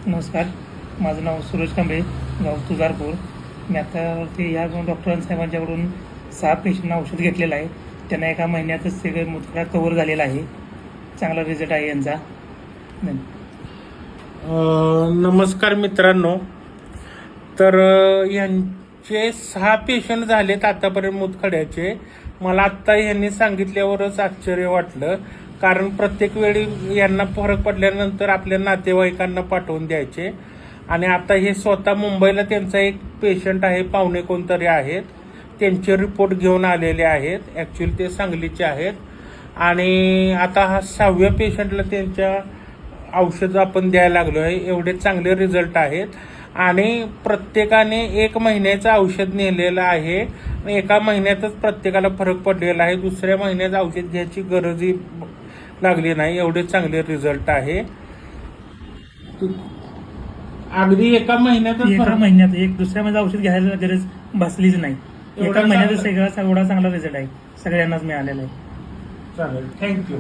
नमस्कार, माझं नाव सुरेश कांबळे, गाव तुळजापूर. मी आता या डॉक्टरांसाहेबांच्याकडून 6 पेशंटना औषध घेतलेलं आहे. त्यांना एका महिन्यातच सगळे मुतखडा कव्हर झालेला आहे. चांगला रिझल्ट आहे यांचा. नमस्कार मित्रांनो. तर यांचे 6 पेशंट झालेत आतापर्यंत मुतखड्याचे. मला आत्ता यांनी सांगितल्यावरच आश्चर्य वाटलं, कारण प्रत्येक वेळी यांना फरक पडल्यानंतर आपल्या नातेवाईकांना पाठवून द्यायचे. आणि आता हे स्वतः मुंबईला त्यांचा एक पेशंट आहे, पाहुणे कोणतरी आहेत, त्यांचे रिपोर्ट घेऊन आलेले आहेत. ॲक्च्युली ते सांगलीचे आहेत. आणि आता हा 6व्या पेशंटला त्यांच्या औषध आपण द्यायला लागलो आहे. एवढे चांगले रिझल्ट आहेत. आणि प्रत्येकाने 1 महिन्याचं औषध नेलेलं आहे. एका महिन्यातच प्रत्येकाला फरक पडलेला आहे. दुसऱ्या महिन्यात औषध घ्यायची गरजही लागली नाही. एवढे चांगले रिझल्ट आहे. अगदी एका महिन्यात दुसऱ्या महिन्यात औषध घ्यायला गरज भासलीच नाही. एका महिन्यातच एवढा चांगला रिझल्ट आहे, सगळ्यांनाच मिळालेला आहे. चालेल, थँक्यू.